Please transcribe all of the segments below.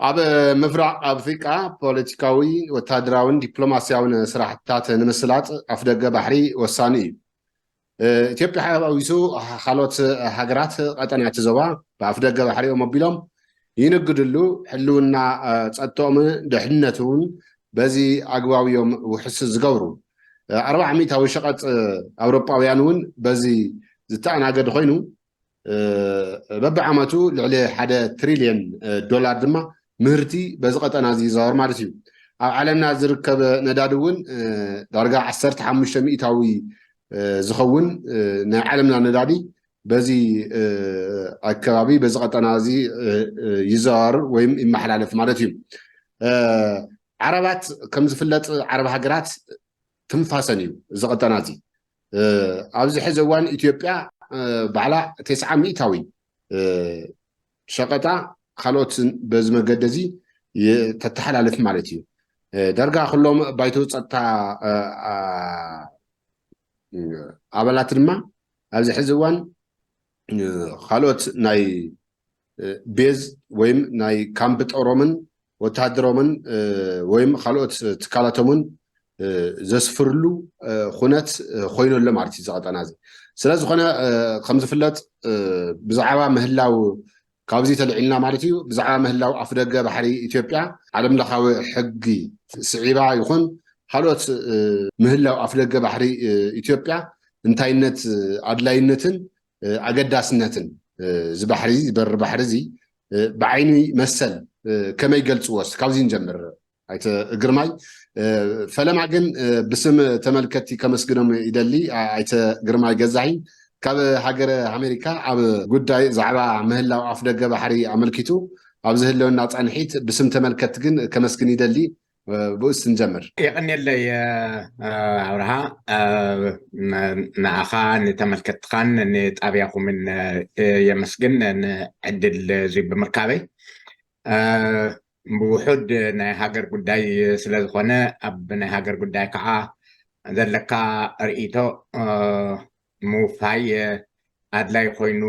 ኣብ ምፍራቅ ኣፍሪቃ ፖለቲካዊ ወታደራውን ዲፕሎማስያውን ስራሕትታት ንምስላጥ ኣፍ ደገ ባሕሪ ወሳኒ እዩ። ኢትዮጵያ ሓዊሱ ካልኦት ሃገራት ቀጠናት ዞባ ብኣፍ ደገ ባሕሪኦም ኣቢሎም ይንግድሉ ሕልውና ፀጥቶምን ድሕንነት እውን በዚ ኣግባብ እዮም ውሕስ ዝገብሩ 40 ሚእታዊ ሸቐጥ ኣውሮጳውያን እውን በዚ ዝተኣናገድ ኮይኑ በብዓመቱ ልዕሊ 1 ትሪልዮን ዶላር ድማ ምህርቲ በዚ ቀጠና እዚ ይዛወር ማለት እዩ። ኣብ ዓለምና ዝርከብ ነዳዲ እውን ዳርጋ 15 ሚእታዊ ዝኸውን ናይ ዓለምና ነዳዲ በዚ ኣከባቢ በዚ ቀጠና እዚ ይዘዋወር ወይ ይመሓላለፍ ማለት እዩ። ዓረባት ከም ዝፍለጥ ዓረብ ሃገራት ትንፋሰን እዩ እዚ ቀጠና እዚ። ኣብዚ ሕዚ እዋን ኢትዮጵያ ባዕላ 90 ሚእታዊ ሸቐጣ ካልኦት በዚ መገዲ እዚ ተተሓላልፍ ማለት እዩ። ዳርጋ ኩሎም ባይቶ ፀጥታ ኣባላት ድማ ኣብዚ ሕዚ እዋን ካልኦት ናይ ቤዝ ወይም ናይ ካምፕ ጦሮምን ወታደሮምን ወይም ካልኦት ትካላቶምን ዘስፍርሉ ኩነት ኮይኑ ኣሎ ማለት እዩ ዝቀጠና እዚ። ስለዝኾነ ከም ዝፍለጥ ብዛዕባ ምህላው ካብዚ ተልዒልና ማለት እዩ ብዛዕባ ምህላው ኣፍ ደገ ባሕሪ ኢትዮጵያ ዓለም ለኻዊ ሕጊ ስዒባ ይኹን ካልኦት ምህላው ኣፍ ደገ ባሕሪ ኢትዮጵያ እንታይነት ኣድላይነትን ኣገዳስነትን ዝባሕሪ ዝበሪ ባሕሪ እዚ ብዓይኒ መሰል ከመይ ገልፅዎስ ካብዚ ንጀምር ኣይተ ግርማይ። ፈለማ ግን ብስም ተመልከቲ ከመስግኖም ይደሊ ኣይተ ግርማይ ገዛሂ ካብ ሃገረ ኣሜሪካ ኣብ ጉዳይ ዛዕባ ምህላው ኣፍ ደገ ባሕሪ ኣመልኪቱ ኣብ ዝህለወና ፀንሒት ብስም ተመልከቲ ግን ከመስግን ይደሊ ብኡስ ንጀምር። ይቕኒለይ ኣብርሃ ንኣኻ ንተመልከትካን ንጣብያኹምን የመስግን ንዕድል እዚ ብምርካበይ ብውሑድ ናይ ሃገር ጉዳይ ስለ ዝኾነ ኣብ ናይ ሃገር ጉዳይ ከዓ ዘለካ ርእይቶ ምውፋይ ኣድላይ ኮይኑ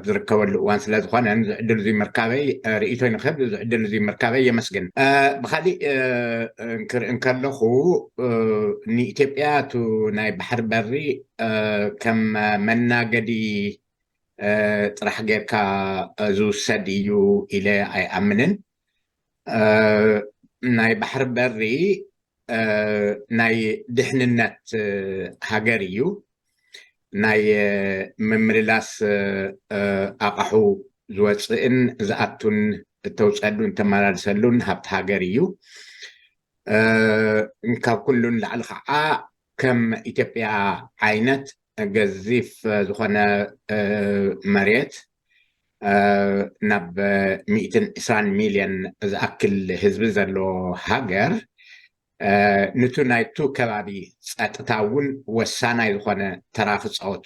ዝርከበሉ እዋን ስለ ዝኾነ ዝዕድል እዚ ምርካበይ ርእይቶ ይንክብ ዝዕድል እዚ ምርካበይ የመስግን። ብካሊእ ክርኢ ከለኹ ንኢትዮጵያ እቲ ናይ ባሕሪ በሪ ከም መናገዲ ጥራሕ ጌርካ ዝውሰድ እዩ ኢለ ኣይኣምንን። ናይ ባሕሪ በሪ ናይ ድሕንነት ሃገር እዩ። ናይ ምምልላስ ኣቕሑ ዝወፅእን ዝኣቱን እተውፀሉን ተመላልሰሉን ሃብቲ ሃገር እዩ። ካብ ኩሉን ላዕሊ ከዓ ከም ኢትዮጵያ ዓይነት ገዚፍ ዝኾነ መሬት ናብ 120 ሚልዮን ዝኣክል ህዝቢ ዘለዎ ሃገር ነቱ ናይቱ ከባቢ ፀጥታ እውን ወሳናይ ዝኾነ ተራ ክፃወት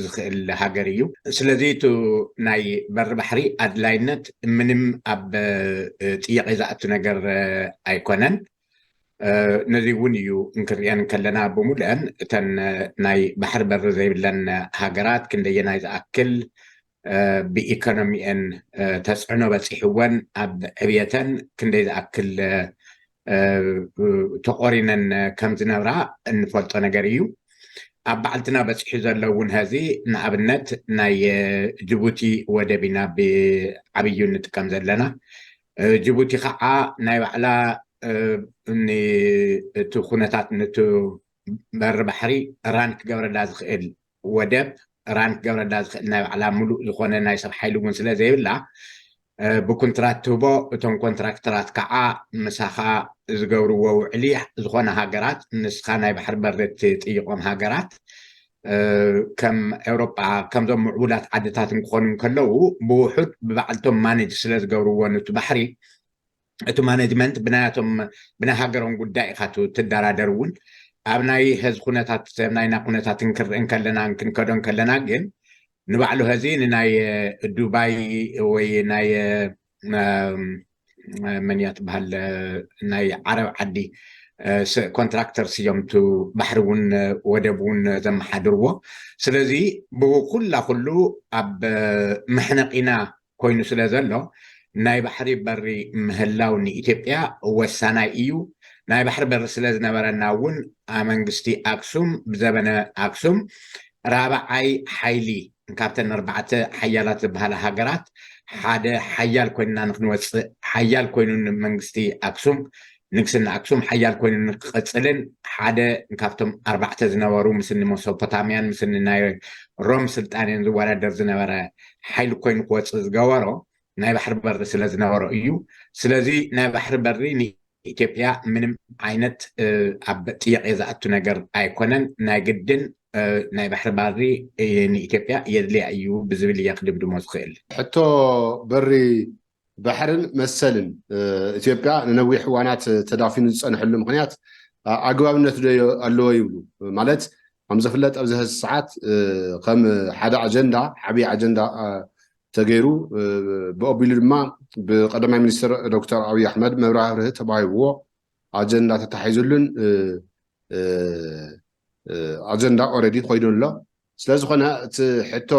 ዝኽእል ሃገር እዩ። ስለዚ እቲ ናይ በሪ ባሕሪ ኣድላይነት ምንም ኣብ ጥያቄ ዝኣቱ ነገር ኣይኮነን። ነዚ እውን እዩ እንክሪአን ከለና ብሙሉአን እተን ናይ ባሕሪ በሪ ዘይብለን ሃገራት ክንደየናይ ዝኣክል ብኢኮኖሚአን ተፅዕኖ በፂሕወን ኣብ ዕብየተን ክንደይ ዝኣክል ተቆሪነን ከም ዝነብራ እንፈልጦ ነገር እዩ። ኣብ ባዕልትና በፂሑ ዘሎ እውን ህዚ ንኣብነት ናይ ጅቡቲ ወደብ ኢና ብዓብዩ ንጥቀም ዘለና። ጅቡቲ ከዓ ናይ ባዕላ እቲ ኩነታት ነቲ በሪ ባሕሪ ራን ክገብረላ ዝኽእል ወደብ ራን ክገብረላ ዝኽእል ናይ ባዕላ ሙሉእ ዝኾነ ናይ ሰብ ሓይሊ እውን ስለ ዘይብላ ብኮንትራት ትህቦ እቶም ኮንትራክተራት ከዓ ምሳኻ ዝገብርዎ ውዕሊ ዝኾነ ሃገራት ንስኻ ናይ ባሕሪ በሪ ትጥይቆም ሃገራት ከም ኤውሮጳ ከምዞም ምዕቡላት ዓድታት ክኾኑ ከለዉ ብውሑድ ብባዕልቶም ማኔጅ ስለ ዝገብርዎ ነቲ ባሕሪ እቲ ማኔጅመንት ብናይ ሃገሮም ጉዳይ ኢኻ ትደራደር እውን ኣብ ናይ ህዝቢ ኩነታት ናይና ኩነታት ክንክርኢን ከለና ክንከዶን ከለና ግን ንባዕሉ ህዚ ንናይ ዱባይ ወይ ናይ መን እያ ትበሃል ናይ ዓረብ ዓዲ ኮንትራክተርስ እዮም እቲ ባሕሪ እውን ወደብ እውን ዘመሓድርዎ። ስለዚ ብኩላ ኩሉ ኣብ መሕነቂና ኮይኑ ስለ ዘሎ ناي بحري بري مهلاو ني إثيوبيا وسانا إيو ناي بحر بر سلاز نبرنا ون منغستي أكسوم بزبنا أكسوم رابعي حيلي كابتن أربعة حيالات بهلا هاجرات حدا حيال كنا نخنوس حيال كنا منغستي أكسوم نكسن أكسوم حيال كنا نقتلن حدا كابتن أربعة زنوارو مثل ميسوبوتاميان مثل ناي روم سلطانين زوارا در زنوارا حيل كنا قوات زغوارو ناي بحر بر سلا زنوارو إيو سلازي ناي بحر بري إثيوبيا من عينت أب تيق إذا أتو نجر أيقونن ناجدن ناي بحر باري إثيوبيا يدلي أيو بزبل يقلب دموز خيل حتى بري بحر مسلن إثيوبيا ننوي حوانات تدافين نحل مقنيات أقوابنت اللو يبلو مالت هم زفلت أبزه الساعات قام حدا أجندة حبي أجندة تغيرو بقبيل ما بقدم مينستر دكتور أبي أحمد مبراه ره تبعي هو أجندة تتحيزلن أجندة أوريدي خويدون لا سلازو خنا حتى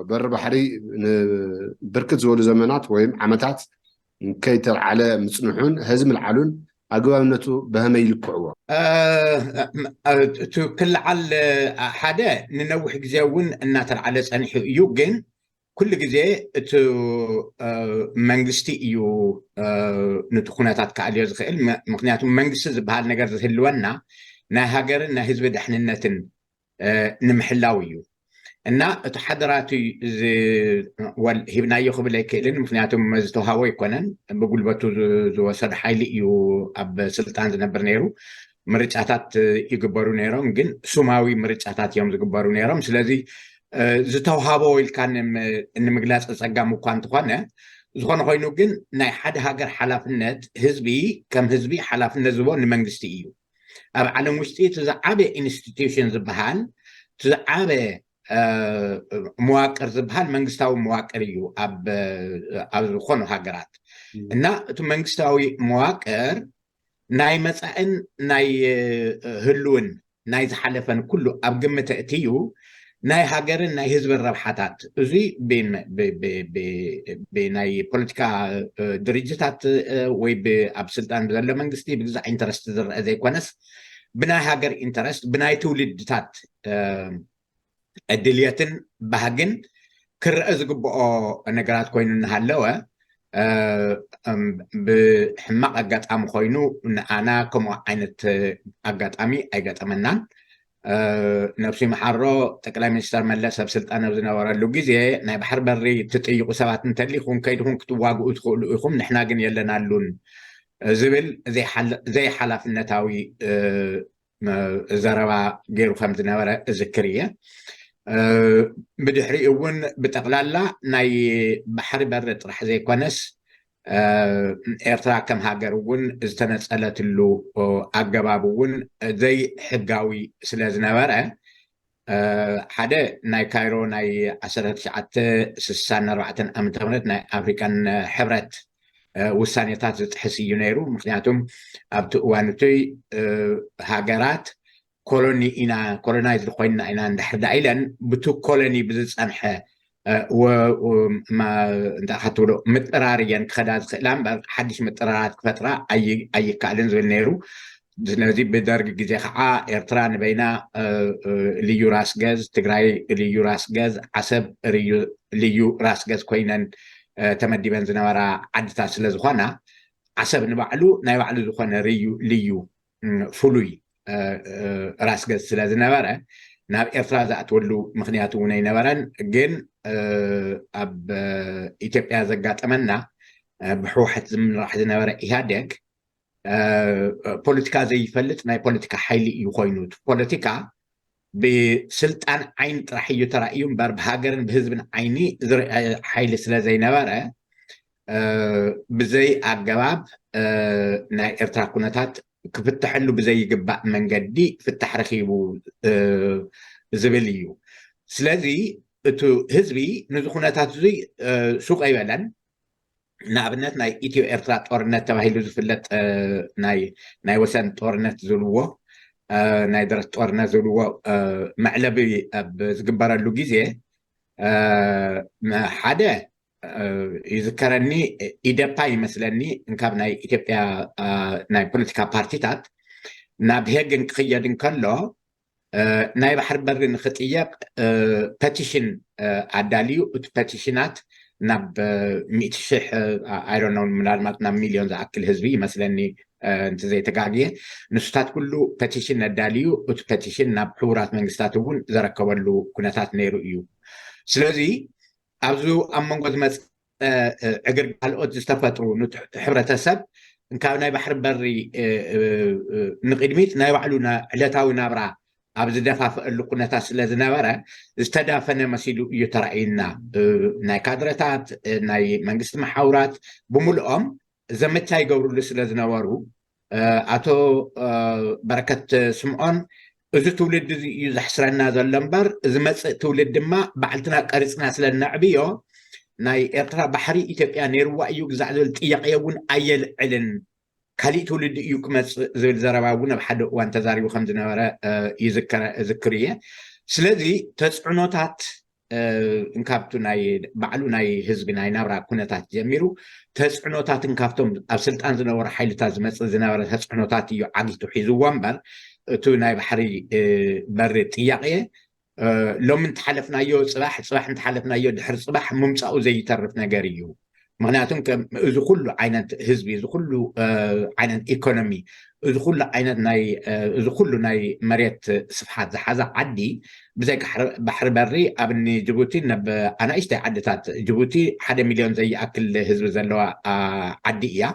بر بحري بركت زول زمانات ويم عمتات كيتر على مصنحون هزم العلون أقوامنتو بهما يلقعوا تو كل على حدا ننوح جزاون الناتر على سنح يوجن كل جزء تو منجستي يو نتخونات كعليا زخيل مقنعتهم منجست بهالنجار زهلونا نهاجر نهزب دحننتن نمحلاويو እና እቲ ሓደራቱ ሂብና ይኽብል ኣይክእልን ምክንያቱም ዝተውሃቦ ይኮነን ብጉልበቱ ዝወሰድ ሓይሊ እዩ ኣብ ስልጣን ዝነብር ነይሩ ምርጫታት ይግበሩ ነይሮም ግን ሱማዊ ምርጫታት እዮም ዝግበሩ ነይሮም ስለዚ ዝተውሃቦ ኢልካ ንምግላፅ ፀጋም እኳ እንተኾነ ዝኾነ ኮይኑ ግን ናይ ሓደ ሃገር ሓላፍነት ህዝቢ ከም ህዝቢ ሓላፍነት ዝቦ ንመንግስቲ እዩ ኣብ ዓለም ውሽጢ እቲ ዝዓበየ ኢንስቲትዩሽን ዝበሃል እቲ ዝዓበየ مواقر زبهال منغستاوي مواقر يو اب ዝኾኑ ሃገራት እና እቲ መንግስታዊ መዋቅር ናይ መጻእን ናይ ህልውን ናይ ዝሓለፈን ኩሉ ኣብ ግምት እትዩ ናይ ሃገርን ናይ ህዝብን ረብሓታት እዚ ብናይ ፖለቲካ ድርጅታት ወይ ኣብ ስልጣን ዘሎ መንግስቲ ብግዛእ ኢንተረስት ዝርአ ዘይኮነስ ብናይ ሃገር ኢንተረስት ብናይ ትውልድታት الدلياتن بهجن كرأز جبأ نجارات كوينو نهالوا بحماق أجات أم خوينو أنا كم عينت أجات أمي أجات أمنان نفسي محرو تكلم مستر ملا سبسلت أنا وزنا ورا اللوجيزي نبحر بري تتيجوا سبعة نتلي خون كيدهم كتواجو ادخلوا يخم نحنا جن يلا نالون زبل زي حلا في النتاوي زروا غيرو فهمتنا ورا ذكريه بدحري እውን بتقلالا ናይ بحر بر ጥራሕ ዘይኮነስ ኤርትራ ከም ሃገር እውን ዝተነፀለትሉ ኣገባብ እውን ዘይ ሕጋዊ ስለ ዝነበረ ሓደ ናይ ካይሮ ናይ 1964 ዓመተ ምህረት ናይ ኣፍሪካን ሕብረት ውሳኔታት ዝጥሕስ እዩ ነይሩ ምክንያቱም ኣብቲ እዋን ሃገራት كولوني إنا كولونايز لخوينا إنا ندحر دايلن بتو كولوني بزنحة وما ندحتولو متراريا كخداز خلام حدش مترارات فترة أي كالن زول نيرو نزي بدرج جزء إرتران بينا ليو راس جاز تجراي ليو راس جاز عصب ليو راس جاز كوينن تمدي بنزنا ورا عدد تاسل زخنا عصب نبعلو نبعلو زخنا ليو فلوي راس جز سلاز نبرة ناب إفراز أتولو مخنياتو وني نبرن جن أب إثيوبيا زجات أمنا بحوحة من راح نبرة إهادك بوليتيكا زي فلت ناي بوليتيكا حيلي يخوينوت بوليتيكا بسلطان عين راح يترأيهم بهاجرن بهزبن عيني حيلي سلازي نبرة بزي أجواب ناي إرتراكونات كفتح له بزي جبع من جدي فتح رخيبه زبليو سلازي تو هزبي نزخونات هزبي سوق أيوالن نابنات ناي إتيو إرترات أورنات تباهيلو زفلت ناي وسن أورنات زلوه ناي درت أورنات زلوه معلبي بزجبار اللوجيزي ما حدا يذكرني إيدابا يمثلني إنكاب ناي إثيوبيا ناي بوليتيكا بارتيتات نابهجن قيادن كله ناي بحر بر نختيق باتيشن عداليو باتيشنات ناب 100 شح I don't know منالمات ناب مليون زعكل هزبي مثلني انت زي تقاقية نستات كله باتيشن عداليو باتيشن ناب حورات منقستاتون زركبالو كناتات نيرو إيو سلازي أبزو أمانغوز مس أجر الأوت استفتروا حبرة سب إن كان ناي بحر بري نقدميت ناي وعلونا علتاوي نابرا أبز دفع اللقنة سلازنا ورا استدافنا مسيلو يترعينا ناي كادرتات ناي منقست محاورات بملؤم زمتاي قورو لسلازنا ورو أتو بركة سمعون إذا تولد يزحسرنا ذا اللمبر إذا ما تولد ما بعدنا قرصنا سلنا عبيو ناي إرترا بحري إثيوبيا نيروا أيوك زعزل تيقيون أيل علن كالي تولد يكمس زول زرباونا بحد وانت زاري وخمسنا ورا يذكر ذكريه سلذي تسعنوتات انكابتو ناي بعلو ناي حزب ناي نابرا كونتات جميرو تسعنوتات انكابتم ابسلطان زنور حيلتا زمص زنور تسعنوتات يو عاقيتو حيزو وانبر تو ناي بحري بر تياقيه لو من تحلفنا يو صباح نتحلفنا يو دحر صباح ممصاو زي يترف نغاريو معناتهم إذا كله عينت حزبي إذا كله عينت إيكونومي إذا كله عينت ناي إذا كله ناي مريت صفحات هذا عدي بزيك بحر بري أبني جيبوتي أنا إيش عدتات جيبوتي 1 مليون زي أكل حزب زلوا عدي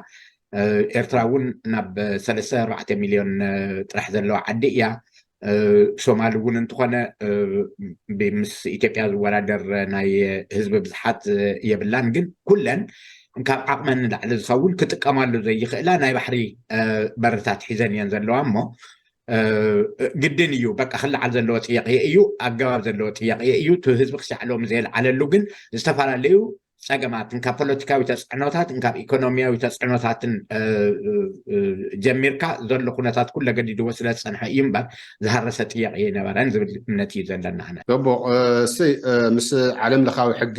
إرتراون نب 3-4 مليون طرح زلوا عدي ሶማሊ እውን እንትኾነ ብምስ ኢትዮጵያ ዝወዳደር ናይ ህዝቢ ብዝሓት የብላን ግን ኩለን ካብ ዓቕመን ንላዕሊ ዝኸውን ክጥቀማሉ ዘይኽእላ ናይ ባሕሪ በርታት ሒዘን እየን ዘለዋ እሞ ግድን እዩ በቃ ክለዓል ዘለዎ ጥያቄ እዩ ኣገባብ ዘለዎ ጥያቄ እዩ እቲ ህዝቢ ክሳዕሎም ዘየልዓለሉ ግን ዝተፈላለዩ ፀገማትን ካብ ፖለቲካዊ ተፅዕኖታትን ካብ ኢኮኖሚያዊ ተፅዕኖታትን ጀሚርካ ዘሎ ኩነታት ኩለ ገዲድዎ ስለ ዝፀንሐ እዩ እምበር ዝሃረሰ ጥያቄ ነበረን ዝብል እምነት እዩ ዘለና ኣነ ግቡእ እስቲ ምስ ዓለም ለኻዊ ሕጊ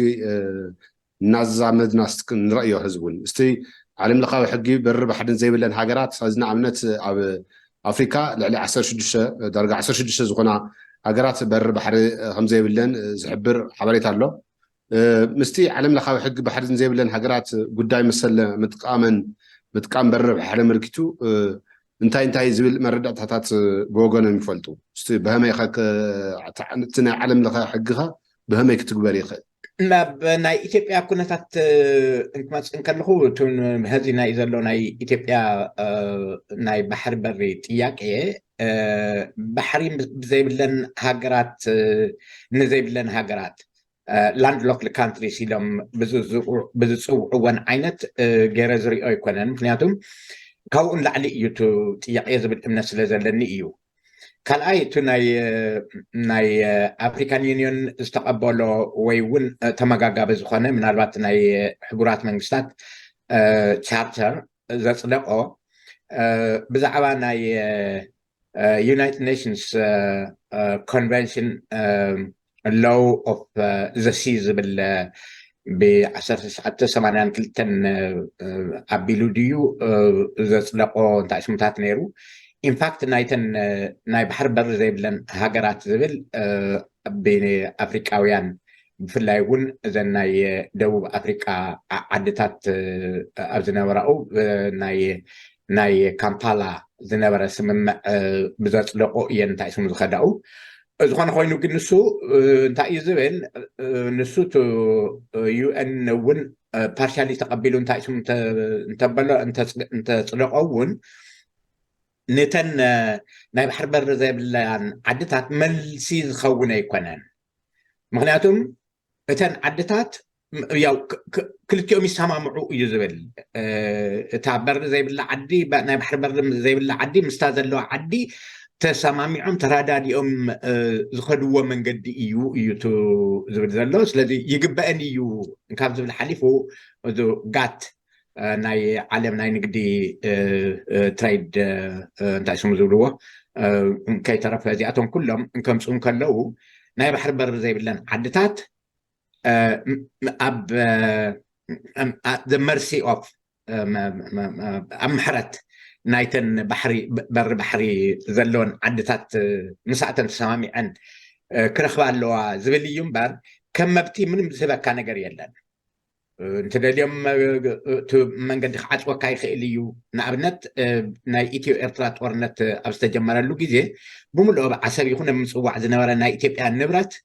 እናዛመድና ንረእዮ ህዝቢ እውን እስቲ ዓለም ለኻዊ ሕጊ በሪ ባሕድን ዘይብለን ሃገራት ሕዚ ንኣብነት ኣብ ኣፍሪካ ልዕሊ 16 ዳርጋ 16 ዝኾና ሃገራት በሪ ባሕሪ ከምዘይብለን ዝሕብር ሓበሬታ ኣሎ ምስቲ ዓለም ለኻዊ ሕጊ ባሕድን ዘይብለን ሃገራት ጉዳይ መሰለ ምጥቃም በሪ ባሕሪ ምርኪቱ እንታይ ዝብል መረዳእታታት ብወገኖም ይፈልጡ እስቲ ብኸመይ እቲ ናይ ዓለም ለኻዊ ሕጊኻ ብኸመይ ክትግበር ይኽእል ናብ ናይ ኢትዮጵያ ኩነታት እንክመፅእ ከለኹ እቱን ህዚና እዩ ዘሎ ናይ ኢትዮጵያ ናይ ባሕሪ በሪ ጥያቄ ባሕሪ ብዘይብለን ሃገራት ንዘይብለን ሃገራት ላንድ ሎክል ካንትሪስ ኢሎም ብዝፅውዕዎን ዓይነት ገይረ ዝሪኦ ኣይኮነን ምክንያቱም ካብኡ ንላዕሊ እዩ እቲ ጥያቄ ዝብል እምነት ስለ ዘለኒ እዩ ካልኣይ እቲ ናይ ኣፍሪካን ዩኒዮን ዝተቐበሎ ወይ እውን ተመጋጋቢ ዝኾነ ምናልባት ናይ ሕቡራት መንግስታት ቻርተር ዘፅደቆ ብዛዕባ ናይ ዩናይትድ ኔሽንስ ኮንቨንሽን law of the sea ዝብል ብ1982 ኣቢሉ ድዩ ዘፅደቆ እንታይ ስሙታት ነይሩ ኢንፋክት ናይተን ናይ ባሕሪ በሪ ዘይብለን ሃገራት ዝብል ብኣፍሪቃውያን ብፍላይ እውን እዘን ናይ ደቡብ ኣፍሪቃ ዓድታት ኣብ ዝነበረኡ ናይ ካምፓላ ዝነበረ ስምምዕ ብዘፅደቆ እየን እንታይ ስሙ ዝኸዳኡ ዝኾነ ኮይኑ ግን ንሱ እንታይ እዩ ዝብል ንሱ ዩኤን እውን ፓርሻሊ ተቐቢሉ እንታይ ስሙ እንተበሎ እንተፅደቆ እውን ነተን ናይ ባሕሪ በሪ ዘይብለን ዓድታት መልሲ ዝኸውን ኣይኮነን ምክንያቱም እተን ዓድታት ያው ክልቲኦም ይሰማምዑ እዩ ዝብል እታ በሪ ዘይብላ ዓዲ ናይ ባሕሪ በሪ ዘይብላ ዓዲ ምስታ ዘለዋ ዓዲ ተሰማሚዖም ተራዳዲኦም ዝኸድዎ መንገዲ እዩ ዝብል ዘሎ ስለዚ ይግበአን እዩ ካብ ዝብል ሓሊፉ እዚ ጋት ናይ ዓለም ናይ ንግዲ ትሬድ እንታይ ስሙ ዝብልዎ ከይተረፈ እዚኣቶም ኩሎም እንከምፅኡ ከለዉ ናይ ባሕሪ በሪ ዘይብለን ዓድታት أب the mercy of أمحرت نايتن بحري بر بحري زلون عدتات مساعة تسامي أن كرخوا اللوا زبلي ينبر كم مبتي من زبكة نجار يلان انت اليوم من قد خعت وكاي خيليو نابنت ناي ايتيو ارترات ورنت ابستجمر له غيزه بملو عسب يكون مصوع زنبره ناي ايتيوبيا نبرات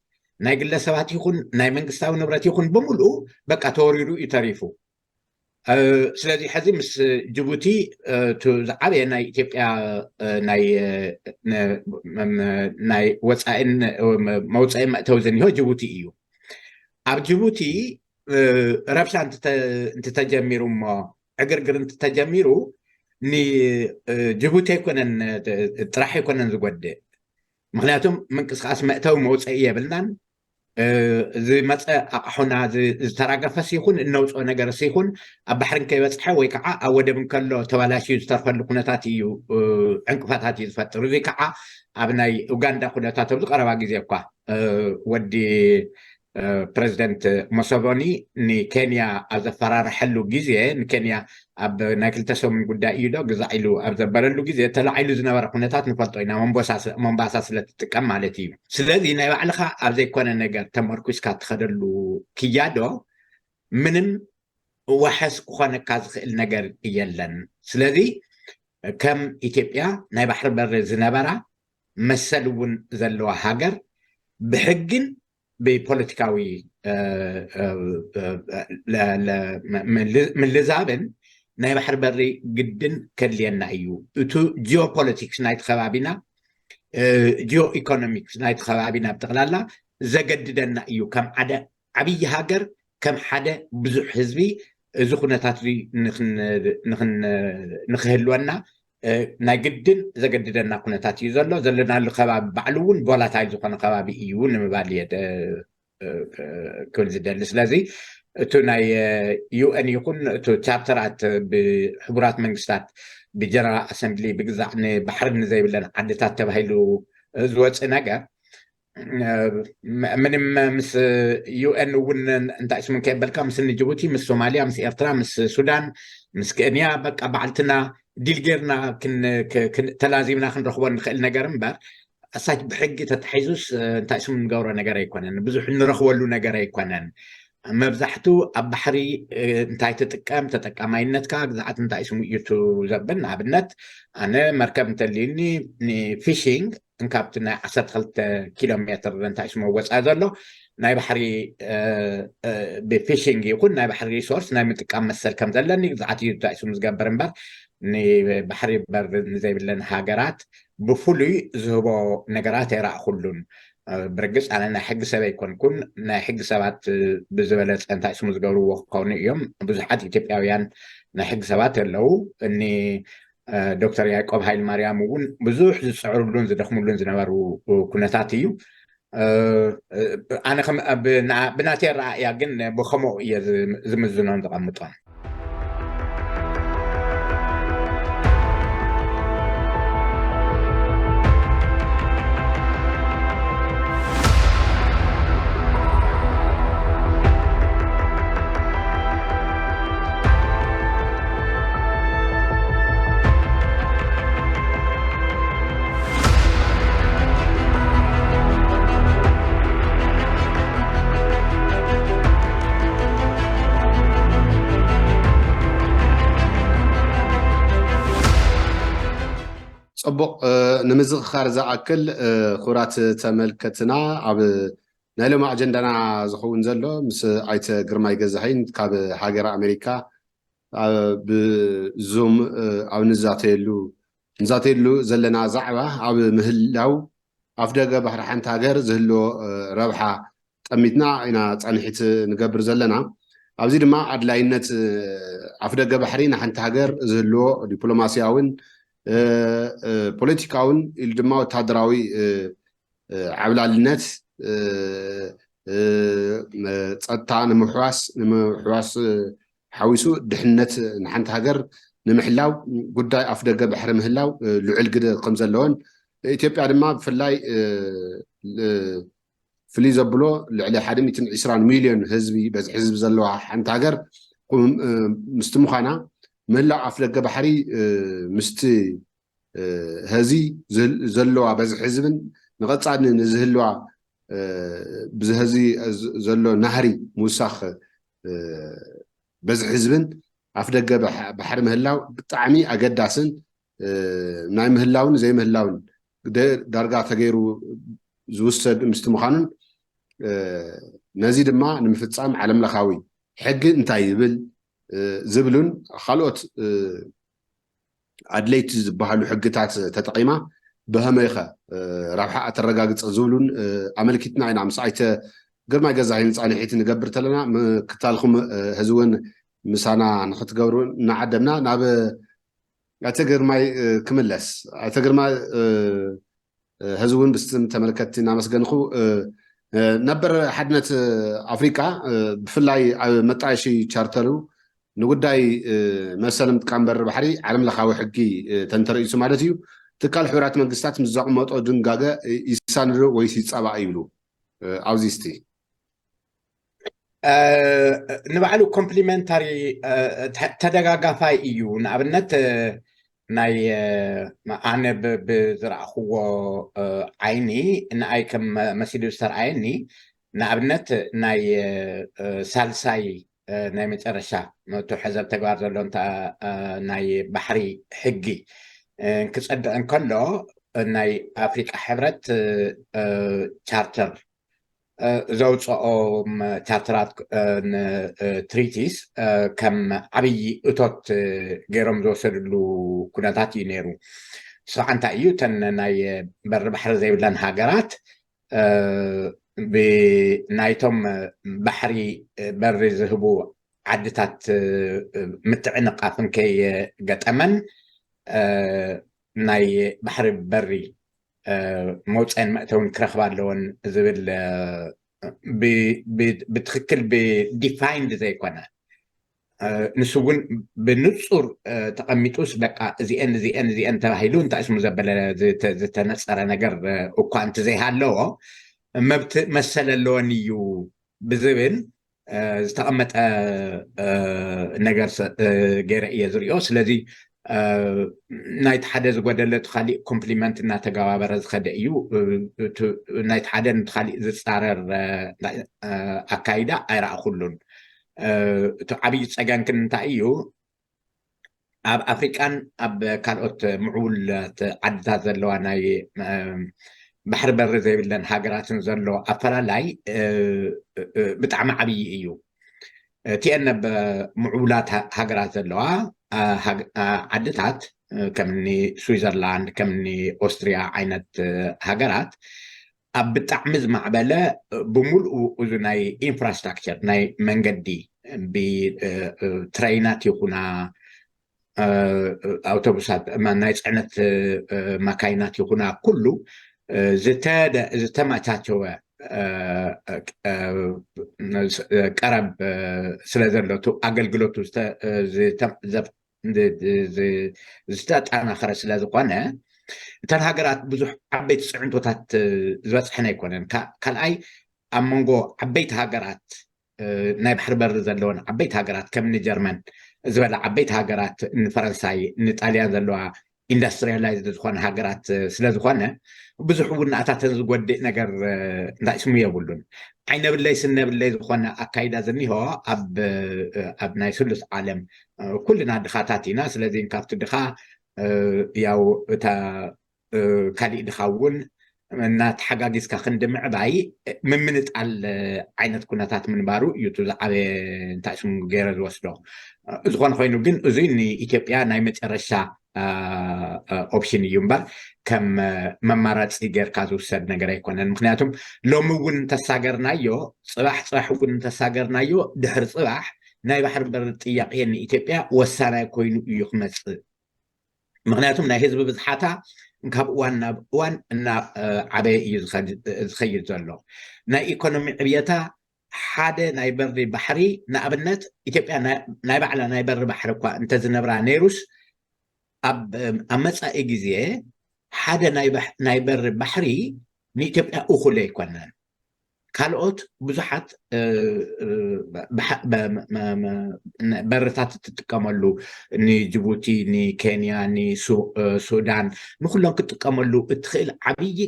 ناي ግለሰባት ይሁን ናይ መንግስታዊ ንብረት ይሁን በሙሉ በቃ ተወሪዱ ይተሪፉ ስለዚህ ሕዚ ምስ ጅቡቲ ዓበየ ናይ ኢትዮጵያ ናይ ወፃኢን መውፃኢ መእተዊ ዘኒሆ ጅቡቲ እዩ ኣብ ጅቡቲ ረብሻ እንትተጀሚሩ እሞ ዕግርግር እንትተጀሚሩ ንጅቡቲ ኣይኮነን ጥራሕ ኣይኮነን ዝጎድእ ምክንያቱም ምንቅስቃስ መእተዊ መውፅኢ የብልናን ዝመፀ ኣቕሑና ዝተራገፈስ ይኹን እነውፅኦ ነገርስ ይኹን ኣብ ባሕርን ከይበፅሐ ወይ ከዓ ኣብ ወደብን ከሎ ተባላሽዩ ዝተርፈሉ ኩነታት እዩ ዕንቅፋታት እዩ ዝፈጥር እዚ ከዓ ኣብ ናይ ኡጋንዳ ኩነታት ኣብ ዝቀረባ ግዜ እኳ ወዲ ፕሬዚደንት ሙሴቬኒ ንኬንያ ኣብ ዘፈራርሐሉ ግዜ ንኬንያ ኣብ ናይ ክልተ ሰሙን ጉዳይ እዩ ዶ ግዛዕ ኢሉ ኣብ ዘበለሉ ግዜ ተላዒሉ ዝነበረ ኩነታት ንፈልጦ ኢና ሞምባሳ ስለትጥቀም ማለት እዩ ስለዚ ናይ ባዕልኻ ኣብ ዘይኮነ ነገር ተመርኩስካ ትኸደሉ ክያዶ ምንም ዋሕስ ክኾነካ ዝኽእል ነገር የለን ስለዚ ከም ኢትዮጵያ ናይ ባሕሪ በሪ ዝነበራ መሰል እውን ዘለዋ ሃገር ብሕግን ببوليتيكاوي من لزابن ناي بحر بري جدا كلينا ايو تو جيوبوليتيكس نايت خبابينا جيو ايكونوميكس نايت خبابينا بتغلالا زجددنا ايو كم عدا عبي هاجر كم حدا بزح حزبي زخونتات نخهلونا ናይ ግድን ዘገድደና ኩነታት እዩ ዘሎ ዘለናሉ ከባቢ ባዕሉ እውን ቦላታይል ዝኾነ ከባቢ እዩ ንምባል እየ ክብል ዝደሊ ስለዚ እቲ ናይ ዩኤን ይኹን እቲ ቻፕተራት ብሕቡራት መንግስታት ብጀነራል ኣሰምብሊ ብግዛዕ ንባሕሪ ንዘይብለን ዓድታት ተባሂሉ ዝወፅእ ነገር ምንም ምስ ዩኤን እውን እንታይ ስሙ ከይበልካ ምስ ጅቡቲ ምስ ሶማልያ ምስ ኤርትራ ምስ ሱዳን ምስ ኬንያ በቃ ባዕልትና ዲል ጌርና ተላዚምና ክንረኽቦ ንኽእል ነገር እምበር እሳች ብሕጊ ተታሒዙስ እንታይ ስሙ ንገብሮ ነገር ኣይኮነን ብዙሕ ንረኽበሉ ነገር ኣይኮነን መብዛሕቱ ኣብ ባሕሪ እንታይ ትጥቀም ተጠቃማይነትካ ግዛዓት እንታይ ስሙ እዩ ዘብል ንኣብነት ኣነ መርከብ እንተልዩኒ ንፊሽንግ እንካብቲ ናይ 12 ኪሎ ሜትር እንታይ ስሙ ወፃኢ ዘሎ ናይ ባሕሪ ብፊሽንግ ይኹን ናይ ባሕሪ ሪሶርስ ናይ ምጥቃም መሰል ከም ዘለኒ ግዛዓት እዩ እንታይ ስሙ ዝገበር እምበር ንባሕሪ በር ንዘይብለን ሃገራት ብፍሉይ ዝህቦ ነገራት ኣይረኣኹሉን ብርግፅ ኣነ ናይ ሕጊ ሰብ ኣይኮንኩን ናይ ሕጊ ሰባት ብዝበለፀ እንታይ ስሙ ዝገብርዎ ክኾኑ እዮም ብዙሓት ኢትዮጵያውያን ናይ ሕጊ ሰባት ኣለዉ እኒ ዶክተር ያዕቆብ ሃይለ ማርያም እውን ብዙሕ ዝፅዕሩሉን ዝደኽሙሉን ዝነበሩ ኩነታት እዩ ኣነ ብናተይ ረኣያ ግን ብከምኡ እየ ዝምዝኖን ዝቐምጦን ፅቡቅ ንምዝኽኻር ዝኣክል ኩራት ተመልከትና ኣብ ናይ ሎሚ ኣጀንዳና ዝኸውን ዘሎ ምስ ኣይተ ግርማይ ገዛሃይን ካብ ሃገር ኣሜሪካ ብዙም ኣብ ንዛተየሉ ዘለና ዛዕባ ኣብ ምህላው ኣፍ ደገ ባሕሪ ሓንቲ ሃገር ዝህልዎ ረብሓ ጠሚትና ኢና ፀኒሒት ንገብር ዘለና ኣብዚ ድማ ኣድላይነት ኣፍ ደገ ባሕሪ ንሓንቲ ሃገር ዝህልዎ ዲፕሎማስያውን ፖለቲካውን ኢሉ ድማ ወታደራዊ ዓብላልነት ፀጥታ ንምሕዋስ ሓዊሱ ድሕንነት ንሓንቲ ሃገር ንምሕላው ጉዳይ ኣፍ ደገ ባሕሪ ምህላው ልዑል ግደ ከም ዘለዎን ኢትዮጵያ ድማ ብፍላይ فلي زبلو لعلي حد 120 مليون حزبي بس حزب زلوا حنت هاجر مستمخانا ملا أفلق بحري هزي زلوا بز حزبن نقطع نزهلوا بزهزي زلوا نهري موسخ بز حزبن أفلق بحر مهلاو بطعمي أقداسن ناي مهلاون زي مهلاون درجة تغيرو زوسد مستمخانن نزيد ما نمفصام عالم لخاوي حق انتاي يبل زبلون خالوت أدليت زبحلو حقتات تتقيمة بهميخة رابحة أترقاقت زبلون أملكتنا عين عم سايت قر ما جزاين صاني حيت نقبر تلنا كتالكم هزون مسانا نحط قبرون نعدمنا ناب أتقر ما كملس أتقر ما هزون بستم تملكت نامسجنخو نبر حدنة أفريقيا بفلاي متعشي تشارترو نقداي مثلا تكامبر بحري عالم لخاوي حقي تنترئيسو مالتيو تكال حورات منقستات مزاقمات أو دنقاقة يسانرو ويسيصابا يبلو أوزيستي نبعلو كومبليمنتاري تدقاقافاي إيو نابنت ناي أنا بزرعخو عيني ناي كم مسيدو ستار عيني نابنت ناي سالساي ناي مترشا تحزب تقوار زلون تا ناي بحري حقي كتصد انكلو ناي أفريقيا حبرت تشارتر زوجهم تاترات تريتيس كم عبي أتوت جيرم زوسرلو كناتات ينيرو سواء تأيو تن ناي بر بحر زي بلان هاجرات بنايتهم بحري بر زهبو عدتات متعنقة فنكي قد أمن ناي بحر بري موتسين مأتون كرخبار لون زبل بتخكل بديفايند زي كنا نسوون بنصر تقميتوس بقى زي ان تبهيلون تاسمو زبل زتنصر نجر وكانت زي هالو مبت مسل اللونيو بزبن استقمت نجر غير يزريو سلازي نايت حدا زغدلت خالي كومبليمنت نا تغابر زخده ايو نايت حدا نتخالي زستارر اكايدا ايرا كلون تو عبي صغان كنتا ايو اب افريكان اب كالوت معول عدታት ዘለዋ ናይ بحر بر زي بلن هاجراتن زلو افلالاي بطعم عبي ايو تيأن بمعولات هاجرات زلوا عدتات كمني سويسرلاند كمني أستريا عينت هاجرات بتعمز معبلة بملء أذناي إنفراستراكشر ناي منجدي بترينات يكونا أوتوبوسات ما نايت عينت مكاينات يكونا كله زتماتاتوا قرب سلازلوتو أقلقلوتو زتاطعنا خرج سلازقونه تن هاجرات بزح عبيت صعنتوتات زبصحنا يكونن كالأي أمونغو عبيت هاجرات ناي بحر بر زلون عبيت هاجرات كم جرمن زبل عبيت هاجرات فرنساي نطاليان زلوا ኢንዱስትሪያላይዝድ ዝኾነ ሃገራት ስለዝኾነ ብዙሕ ውናእታት ዝጎድእ ነገር እንታይ ስሙ የብሉን ዓይነብለይ ስነብለይ ዝኾነ ኣካይዳ ዝኒሆ ኣብ ናይ ስሉስ ዓለም ኩልና ድኻታት ኢና ስለዚ ካብቲ ድኻ ያው እታ ካሊእ ድኻ እውን እናተሓጋጊዝካ ክንዲ ምዕባይ ምምንጣል ዓይነት ኩነታት ምንባሩ እዩ እቲ ዝዓበየ እንታይ ስሙ ገይረ ዝወስዶ ዝኾነ ኮይኑ ግን እዚ ንኢትዮጵያ ናይ መጨረሻ ኦፕሽን እዩ እምበር ከም መማራፂ ጌርካ ዝውሰድ ነገር ኣይኮነን ምክንያቱም ሎሚ እውን እንተሳገርናዮ ፅባሕ እውን እንተሳገርናዮ ድሕሪ ፅባሕ ናይ ባሕሪ በር ጥያቄ ንኢትዮጵያ ወሳናይ ኮይኑ እዩ ክመፅእ ምክንያቱም ናይ ህዝቢ ብዝሓታ ካብ እዋን ናብ እዋን እናዓበየ እዩ ዝኸይድ ዘሎ ናይ ኢኮኖሚ ዕብየታ ሓደ ናይ በሪ ባሕሪ ንኣብነት ኢትዮጵያ ናይ ባዕላ ናይ በሪ ባሕሪ እኳ እንተዝነብራ ነይሩስ ኣብ መጻኢ ግዜ ሓደ ናይ በሪ ባሕሪ ንኢትዮጵያ እኹል ኣይኮነን ካልኦት ብዙሓት በርታት ትጥቀመሉ ንጅቡቲ ንኬንያ ንሱዳን ንኩሎም ክትጥቀመሉ እትኽእል ዓብይ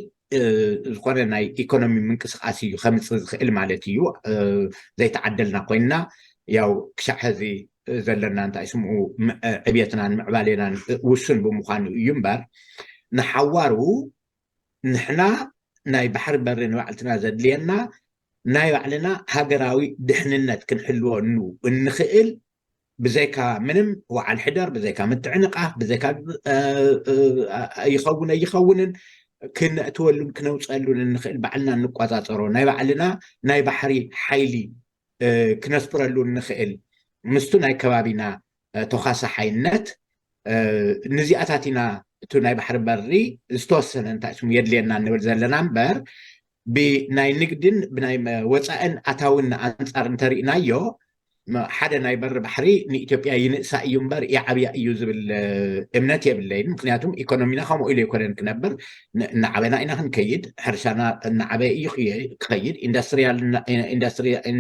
ዝኾነ ናይ ኢኮኖሚ ምንቅስቃስ እዩ ከምፅእ ዝኽእል ማለት እዩ ዘይተዓደልና ኮይንና ያው ክሻዕ ሕዚ ዘለና እንታይ ስምዑ ዕብየትናን ምዕባሌናን ውሱን ብምዃኑ እዩ እምበር ንሓዋሩ ንሕና ናይ ባሕሪ በሪ ንባዕልትና ዘድልየና ናይ ባዕልና ሃገራዊ ድሕንነት ክንሕልዎ እንኽእል ብዘይካ ምንም ወዓል ሕደር ብዘይካ ምትዕንቃፍ ብዘይካ ይኸውን ኣይኸውንን ክነእትወሉን ክነውፀሉን እንኽእል ባዕልና እንቆፃፀሮ ናይ ባዕልና ናይ ባሕሪ ሓይሊ ክነስፍረሉ እንኽእል ምስቱ ናይ ከባቢና ተኻሳሓይነት ንዚኣታት ኢና እቲ ናይ ባሕሪ በሪ ዝተወሰነ እንታይ ስሙ የድልየና እንብል ዘለና እምበር ብናይ ንግድን ብናይ ወፃእን ኣታውን ኣንፃር እንተሪእናዮ ሓደ ናይ በሪ ባሕሪ ንኢትዮጵያ ይንእሳ እዩ እምበር ይዓብያ እዩ ዝብል እምነት የብለይን ምክንያቱም ኢኮኖሚና ከምኡ ኢሉ ይኮነን ክነብር እናዓበና ኢና ክንከይድ ሕርሻና እናዓበየ እዩ ክኸይድ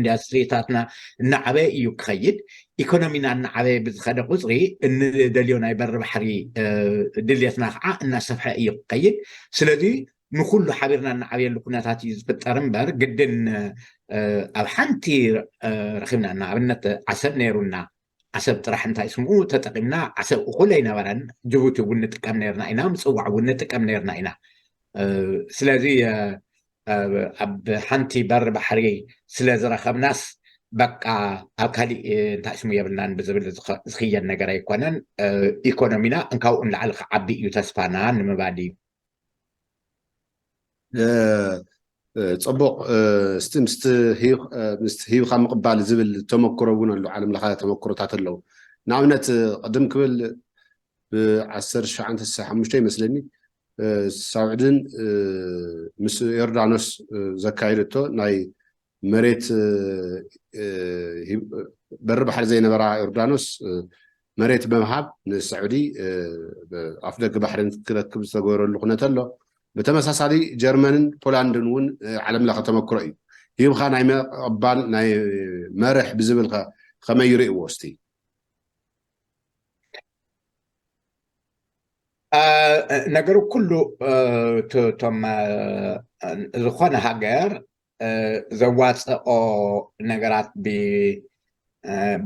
ኢንዳስትሪታትና እናዓበየ እዩ ክኸይድ ኢኮኖሚና እናዓበየ ብዝኸደ ቁፅሪ እንደልዮ ናይ በሪ ባሕሪ ድልየትና ከዓ እናሰፍሐ እዩ ክኸይድ ስለዚ ንኩሉ ሓቢርና እናዓብየሉ ኩነታት እዩ ዝፍጠር እምበር ግድን ኣብ ሓንቲ ረኺብና ንኣብነት ዓሰብ ነይሩና ዓሰብ ጥራሕ እንታይ ስምዑ ተጠቂምና ዓሰብ እኹል ኣይነበረን ጅቡቲ እውን ንጥቀም ነርና ኢና ምፅዋዕ እውን ንጥቀም ነርና ኢና ስለዚ ኣብ ሓንቲ በሪ ባሕሪ ስለ ዝረኸብናስ በቃ ኣብ ካሊእ እንታይ ስሙ የብልናን ብዝብል ዝኽየድ ነገር ኣይኮነን ኢኮኖሚና እንካብኡ ንላዕሊ ክዓቢ እዩ ተስፋና ንምባል እዩ ፅቡቅ እስቲ ምስቲ ሂብካ ምቕባል ዝብል ተመክሮ እውን ኣሎ ዓለም ለኻ ተመክሮታት ኣለዉ ንኣብነት ቅድም ክብል ብ1965 ይመስለኒ ሳውዕድን ምስ ዮርዳኖስ ዘካይደቶ ናይ መሬት በሪ ባሕሪ ዘይነበራ ዮርዳኖስ መሬት ብምሃብ ንሳዑዲ ኣፍ ደገ ባሕሪ ክረክብ ዝተገበረሉ ኩነት ኣሎ بتمساسالي جرمنن بولندن ون علم لها تمكر أي هيم خان عم قبال ناي مرح بزبلها خما يري وستي ነገሩ ኩሉ ቶም ዝኾነ ሃገር ዘዋፅኦ ነገራት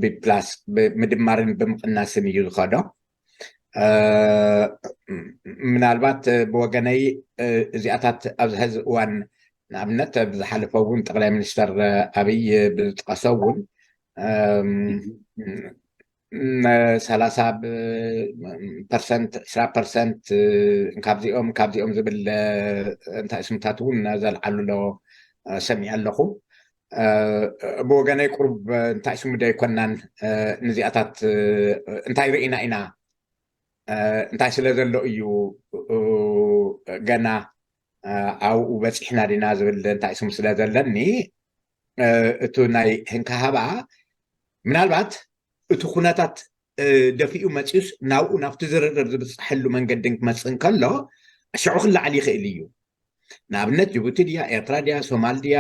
ብፕላስ ብምድማርን ብምቕናስን እዩ ዝኸዶ ምናልባት ብወገነይ እዚኣታት ኣብዚ ሕዚ እዋን ንኣብነት ብዝሓለፈ እውን ጠቅላይ ሚኒስተር ኣብይ ብዝጥቀሶ እውን 30% 20% ካብዚኦም ዝብል እንታይ ስምታት እውን ዘልዓሉሎ ሰሚዕ ኣለኹ ብወገነይ ቁርብ እንታይ ስሙ ዶ ይኮናን ንዚኣታት እንታይ ርኢና ኢና እንታይ ስለ ዘሎ እዩ ገና ኣብኡ በፂሕና ዲና ዝብል እንታይ ስሙ ስለ ዘለኒ እቱ ናይ ህንካሃባ ምናልባት እቲ ኩነታት ደፊኡ መፂኡስ ናብኡ ናብቲ ዝርርብ ዝበፅሐሉ መንገድን ክመፅእ እንከሎ ሽዑ ክላዓል ይኽእል እዩ ንኣብነት ጅቡቲ ድያ ኤርትራ ድያ ሶማል ድያ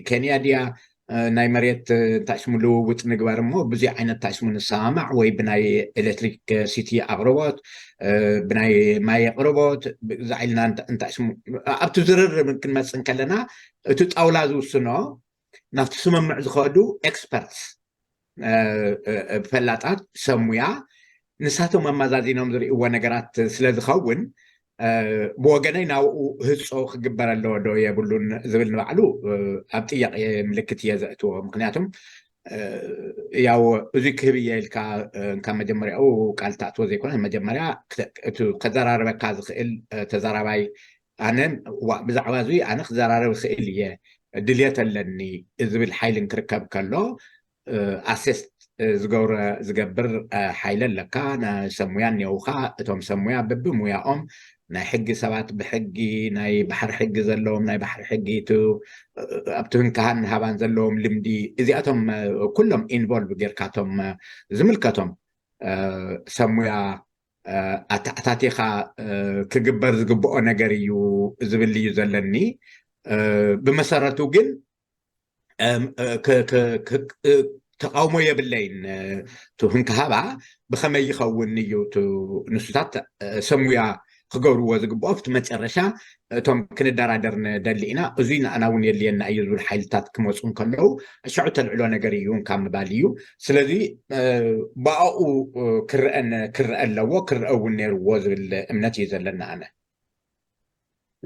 ኬንያ ድያ ናይ መሬት እንታይ ስሙ ልውውጥ ምግባር እሞ ብዙሕ ዓይነት እንታይ ስሙ ንሰማማዕ ወይ ብናይ ኤሌክትሪክ ሲቲ ኣቅርቦት ብናይ ማይ ኣቅርቦት ዛዒልና እንታይ ስሙ ኣብቲ ዝርርብ ክንመፅእ ከለና እቲ ጣውላ ዝውስኖ ናብቲ ስምምዕ ዝኸዱ ኤክስፐርትስ ፈላጣት ሰሙያ ንሳቶም ኣመዛዚኖም ዝርእይዎ ነገራት ስለ ዝኸውን ብወገነይ ናብኡ ህፆ ክግበር ኣለዎ ዶ የብሉን ዝብል ንባዕሉ ኣብ ጥያቄ ምልክት እየ ዘእትዎ ምክንያቱም ያው እዚ ክህብ እየ ኢልካ ካብ መጀመርያኡ ቃል ተኣትዎ ዘይኮነ መጀመርያ ከዘራርበካ ዝኽእል ተዛራባይ ኣነ ብዛዕባ እዚ ኣነ ክዘራርብ ክእል እየ ድልየት ኣለኒ ዝብል ሓይልን ክርከብ ከሎ ኣሴስት ዝገብር ሓይሊ ኣለካ ሰሙያ እኒአውካ እቶም ሰሙያ በብሙያኦም ናይ ሕጊ ሰባት ብሕጊ ናይ ባሕሪ ሕጊ ዘለዎም ናይ ባሕሪ ሕጊ ኣብቲ ህንካሃን ሃባን ዘለዎም ልምዲ እዚኣቶም ኩሎም ኢንቮልቭ ጌርካቶም ዝምልከቶም ሰሙያ ኣታቲኻ ክግበር ዝግብኦ ነገር እዩ ዝብል እዩ ዘለኒ ብመሰረቱ ግን ተቃውሞ የብለይን ህንከሃባ ብኸመይ ይኸውን እዩ ንሱታት ሰሙያ ክገብርዎ ዝግብኦ ኣብቲ መጨረሻ እቶም ክንደራደር ንደሊ ኢና እዙይ ንኣና እውን የድልየና እዩ ዝብል ሓይልታት ክመፁ ከለዉ ሽዑ ተልዕሎ ነገር እዩ ካብ ምባል እዩ ስለዚ ብኣኡ ክርአ ኣለዎ ክርአ እውን ነይርዎ ዝብል እምነት እዩ ዘለና ኣነ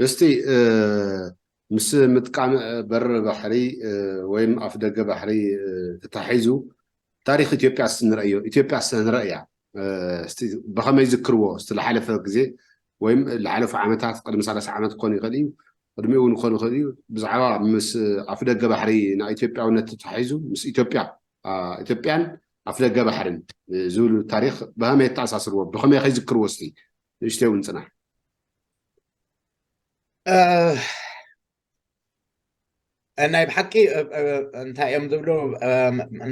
እስቲ ምስ ምጥቃም በር ባሕሪ ወይም ኣፍ ደገ ባሕሪ ተታሒዙ ታሪክ ኢትዮጵያ ስንርአዮ ኢትዮጵያ ስንርአያ እስቲ ብኸመይ ዝክርዎ እስቲ ዝሓለፈ ግዜ ወይም ዝሓለፉ ዓመታት ቅድሚ 30 ዓመት ክኾን ይኽእል እዩ ቅድሚኡ እውን ክኾን ይኽእል እዩ ብዛዕባ ምስ ኣፍ ደገ ባሕሪ ናይ ኢትዮጵያውነት ተታሒዙ ምስ ኢትዮጵያን ኣፍ ደገ ባሕርን ዝብሉ ታሪክ ብኸመይ ተኣሳስርዎ ብኸመይ ከይዝክርዎ እስቲ ንእሽተይ እውን ፅናሕ ናይ ብሓቂ እንታይ እዮም ዝብሉ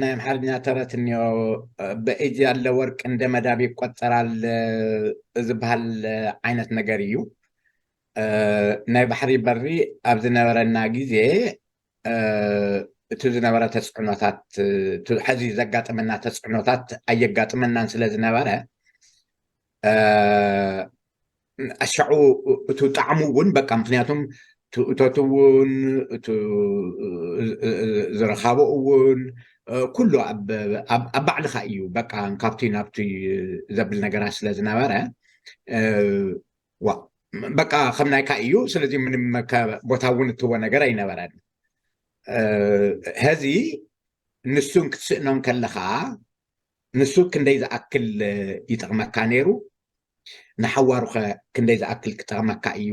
ናይ ኣምሓርኛ ተረት እኒኦ በእጅ ያለ ወርቅ እንደ መዳብ ይቆጠራል ዝበሃል ዓይነት ነገር እዩ ናይ ባሕሪ በሪ ኣብ ዝነበረና ግዜ እቲ ዝነበረ ተፅዕኖታት ሕዚ ዘጋጥመና ተፅዕኖታት ኣየጋጥመናን ስለ ዝነበረ ኣሻዑ እቲ ጣዕሙ እውን በቃ ምክንያቱም እቶት እውን ዝረኻቦ እውን ኩሉ ኣብ ባዕልኻ እዩ በቃ ካብቲ ናብቲ ዘብል ነገራት ስለ ዝነበረ በቃ ከም ናይካ እዩ ስለዚ ምንም ቦታ እውን እትዎ ነገር ኣይነበረን ሕዚ ንሱን ክትስእኖም ከለኻ ንሱ ክንደይ ዝኣክል ይጠቕመካ ነይሩ ንሓዋሩኸ ክንደይ ዝኣክል ክጠቕመካ እዩ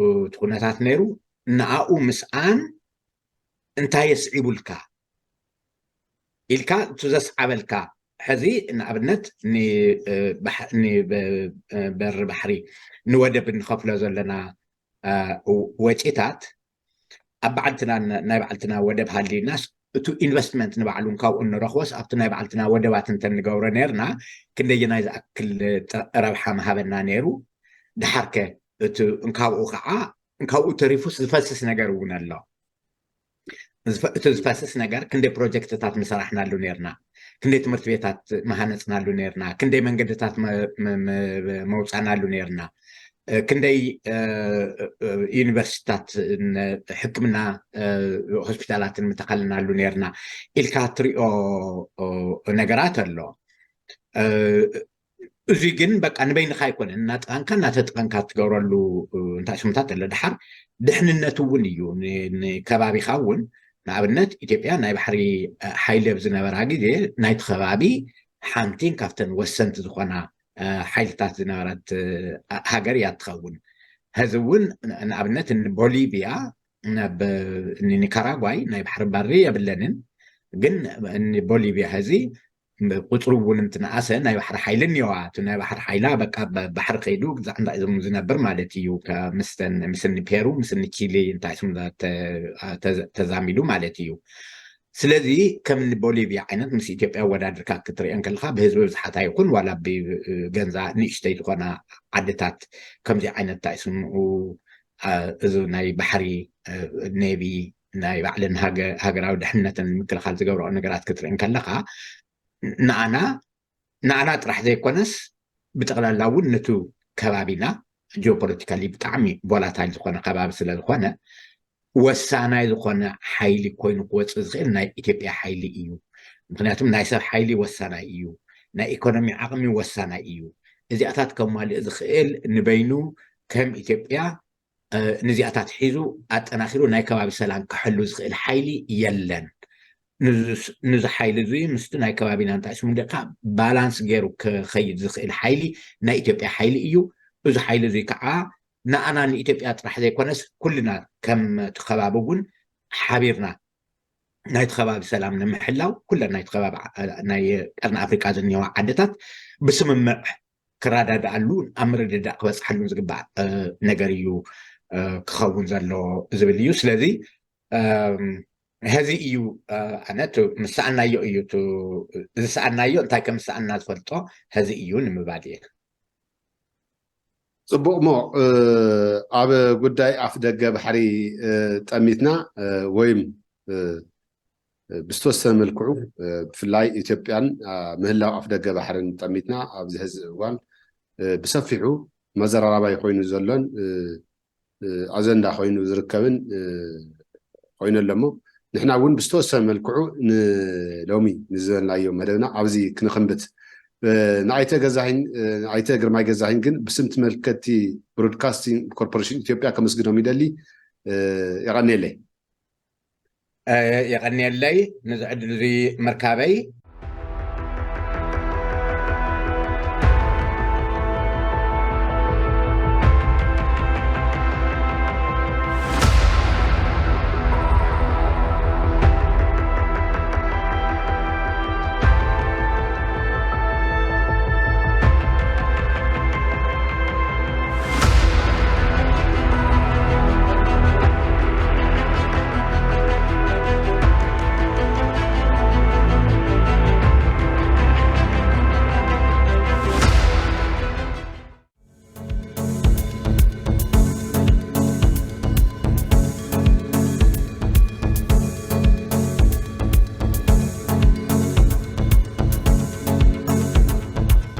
እቲ ኩነታት ነይሩ ንኣኡ ምስኣን እንታይ የስዒቡልካ ኢልካ እቲ ዘስዓበልካ ሕዚ ንኣብነት ንበሪ ባሕሪ ንወደብ ንኸፍሎ ዘለና ወጪታት ኣብ ባዕልትና ናይ ባዕልትና ወደብ ሃልይናስ እቲ ኢንቨስትመንት ንባዕሉ ካብኡ ንረኽቦስ ኣብቲ ናይ ባዕልትና ወደባት እንተንገብሮ ነርና ክንደየናይ ዝኣክል ረብሓ መሃበና ነይሩ ድሓርከ እቲ እንካብኡ ከዓ እንካብኡ ተሪፉስ ዝፈስስ ነገር እውን ኣሎ እቲ ዝፈስስ ነገር ክንደይ ፕሮጀክትታት ምሰራሕናሉ ነርና ክንደይ ትምህርቲ ቤታት መሃነፅናሉ ነርና ክንደይ መንገድታት መውፃናሉ ነርና ክንደይ ዩኒቨርሲቲታት ሕክምና ሆስፒታላትን ምተኸልናሉ ነርና ኢልካ ትሪኦ ነገራት ኣሎ እዚ ግን በቃ ንበይንካ ኣይኮነን እናጥቐንካ እናተጥቐንካ ትገብረሉ እንታይ ስምታት ኣሎ ድሓር ድሕንነቱ እውን እዩ ንከባቢኻ እውን ንኣብነት ኢትዮጵያ ናይ ባሕሪ ሓይሊ ኣብ ዝነበራ ግዜ ናይቲ ከባቢ ሓንቲን ካብተን ወሰንቲ ዝኾና ሓይልታት ዝነበረት ሃገር እያ ትኸውን ሕዚ እውን ንኣብነት ቦሊቪያ ንኒካራጓይ ናይ ባሕሪ በሪ የብለንን ግን ቦሊቪያ ሕዚ ቁፅሩ እውን እንትነኣሰ ናይ ባሕሪ ሓይሊ እኒዋ እቲ ናይ ባሕሪ ሓይላ በቃ ባሕሪ ከይዱ ግዛዕ እንታይ ዝነብር ማለት እዩ ምስኒ ፔሩ ምስኒ ቺሊ እንታይ ስም ተዛሚዱ ማለት እዩ ስለዚ ከምኒ ቦሊቪያ ዓይነት ምስ ኢትዮጵያ ወዳድርካ ክትሪአን ከለካ ብህዝቢ ብዝሓታ ይኹን ዋላ ብገንዛ ንእሽተይ ዝኾና ዓድታት ከምዚ ዓይነት እንታይ ስምዑ እዚ ናይ ባሕሪ ኔቪ ናይ ባዕለን ሃገራዊ ድሕንነትን ምክልኻል ዝገብርኦ ነገራት ክትሪአን ከለካ ንኣና ጥራሕ ዘይኮነስ ብጠቕላላ እውን ነቱ ከባቢና ጂኦፖለቲካሊ ብጣዕሚ ቮላታይል ዝኾነ ከባቢ ስለ ዝኾነ ወሳናይ ዝኾነ ሓይሊ ኮይኑ ክወፅእ ዝኽእል ናይ ኢትዮጵያ ሓይሊ እዩ ምክንያቱም ናይ ሰብ ሓይሊ ወሳናይ እዩ ናይ ኢኮኖሚ ዓቕሚ ወሳናይ እዩ እዚኣታት ከማልእ ዝኽእል ንበይኑ ከም ኢትዮጵያ ንዚኣታት ሒዙ ኣጠናኺሩ ናይ ከባቢ ሰላም ክሕሉ ዝኽእል ሓይሊ የለን نز حيل زوي مستنا كبابينا نتاع اسمه دقة بالانس غيرو كخيد زخيل حيلي نا إثيوبيا حيلي إيو إذا حيل زوي كعا نا أنا إثيوبيا أطرح زي كونس كلنا كم تخبابون حبيرنا نايت خباب سلام نمحلاو كلنا نايت خباب ناي أرنا أفريقيا زنيو عدتات بسم كرادا دالون أمر دا بس حلون زقبع نجاريو كخون زلو زبليو سلذي هذه إيو أنا تو مسألنا إيو تو مسألنا إيو أنت كم مسألنا تفلتو هذه إيو نمبادئ صبوا مو أب قداي أفدق بحري تأميتنا ويم بستوسن ملكعو بفلاي إثيوبيان مهلا أفدق بحرن تميتنا أبز هز وان بسفحو مزار رابع يخوينو زلون أزندا خوينو زركبن خوينو لمو نحنا ون بستوسن ملكعو لومي نزلنا اليوم مدنا أبزي كنخنبت نعيته جزاهين نعيته جرماي جزاهين جن بسمت ملكتي برودكاستين كوربوريشن إثيوبيا كمسجد ميدالي يغني لي يغني لي نزعد ذي مركبي